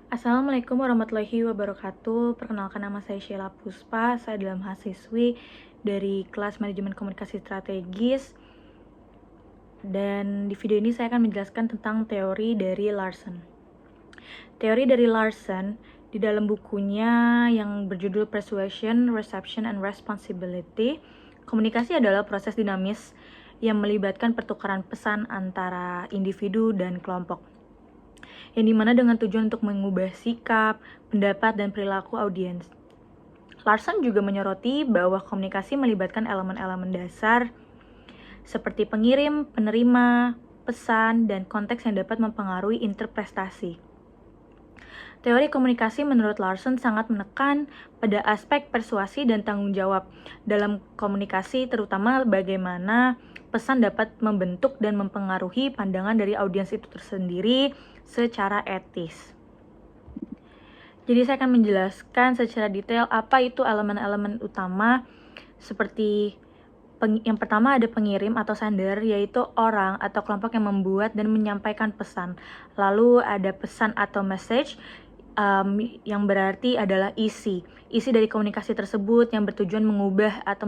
Assalamualaikum warahmatullahi wabarakatuh. Perkenalkan, nama saya Sheila Puspa. Saya adalah mahasiswi dari kelas Manajemen Komunikasi Strategis. Dan di video ini saya akan menjelaskan tentang teori dari Larson. Teori dari Larson di dalam bukunya yang berjudul Persuasion, Reception, and Responsibility, komunikasi adalah proses dinamis yang melibatkan pertukaran pesan antara individu dan kelompok, yang dimana dengan tujuan untuk mengubah sikap, pendapat, dan perilaku audiens. Larson juga menyoroti bahwa komunikasi melibatkan elemen-elemen dasar seperti pengirim, penerima, pesan, dan konteks yang dapat mempengaruhi interpretasi. Teori komunikasi menurut Larson sangat menekan pada aspek persuasi dan tanggung jawab dalam komunikasi, terutama bagaimana pesan dapat membentuk dan mempengaruhi pandangan dari audiens itu tersendiri secara etis. Jadi saya akan menjelaskan secara detail apa itu elemen-elemen utama, seperti yang pertama ada pengirim atau sender, yaitu orang atau kelompok yang membuat dan menyampaikan pesan. Lalu ada pesan atau message, yang berarti adalah isi dari komunikasi tersebut yang bertujuan mengubah atau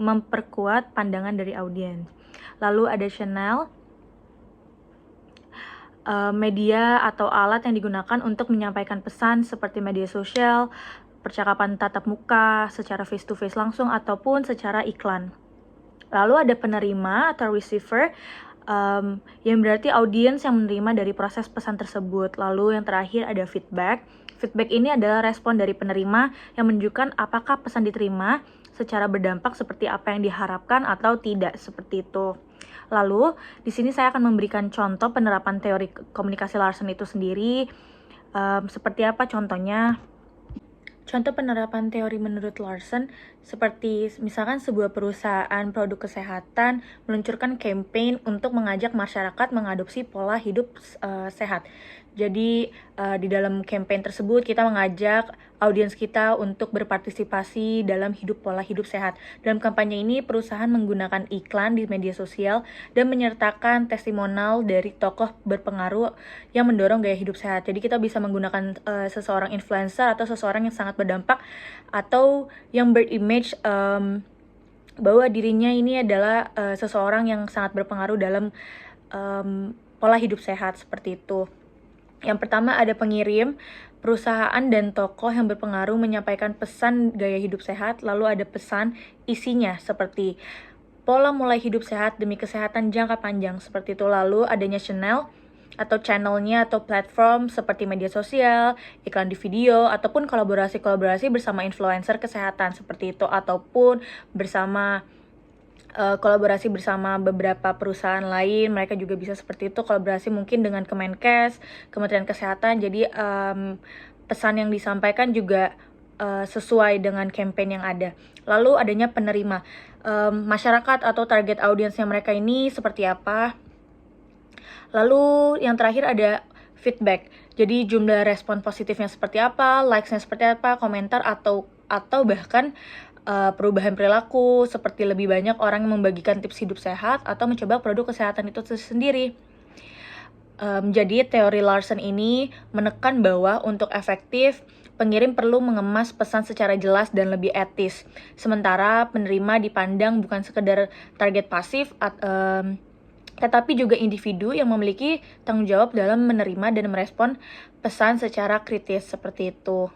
memperkuat pandangan dari audiens. Lalu ada channel, media atau alat yang digunakan untuk menyampaikan pesan seperti media sosial, percakapan tatap muka, secara face to face langsung, ataupun secara iklan. Lalu ada penerima atau receiver, yang berarti audiens yang menerima dari proses pesan tersebut. Lalu yang terakhir ada feedback. Feedback ini adalah respon dari penerima yang menunjukkan apakah pesan diterima secara berdampak seperti apa yang diharapkan atau tidak, seperti itu. Lalu di sini saya akan memberikan contoh penerapan teori komunikasi Larson itu sendiri. Seperti apa contohnya? Contoh penerapan teori menurut Larson seperti misalkan sebuah perusahaan produk kesehatan meluncurkan campaign untuk mengajak masyarakat mengadopsi pola hidup sehat. Jadi di dalam campaign tersebut kita mengajak audiens kita untuk berpartisipasi dalam pola hidup sehat. Dalam kampanye ini perusahaan menggunakan iklan di media sosial dan menyertakan testimonial dari tokoh berpengaruh yang mendorong gaya hidup sehat. Jadi kita bisa menggunakan seseorang influencer atau seseorang yang sangat berdampak atau yang berimage bahwa dirinya ini adalah seseorang yang sangat berpengaruh dalam pola hidup sehat, seperti itu. Yang pertama ada pengirim, perusahaan dan tokoh yang berpengaruh menyampaikan pesan gaya hidup sehat. Lalu ada pesan isinya seperti pola mulai hidup sehat demi kesehatan jangka panjang, seperti itu. Lalu adanya channelnya atau platform seperti media sosial, iklan di video, ataupun kolaborasi bersama influencer kesehatan, seperti itu, ataupun kolaborasi bersama beberapa perusahaan lain. Mereka juga bisa seperti itu, kolaborasi mungkin dengan Kemenkes, Kementerian Kesehatan. Jadi pesan yang disampaikan juga sesuai dengan campaign yang ada. Lalu adanya penerima, masyarakat atau target audiensnya mereka ini seperti apa. Lalu yang terakhir ada feedback. Jadi jumlah respon positifnya seperti apa, likes-nya seperti apa, komentar atau bahkan perubahan perilaku, seperti lebih banyak orang yang membagikan tips hidup sehat atau mencoba produk kesehatan itu sendiri. Jadi teori Larson ini menekan bahwa untuk efektif, pengirim perlu mengemas pesan secara jelas dan lebih etis. Sementara penerima dipandang bukan sekedar target pasif, tetapi juga individu yang memiliki tanggung jawab dalam menerima dan merespon pesan secara kritis, seperti itu.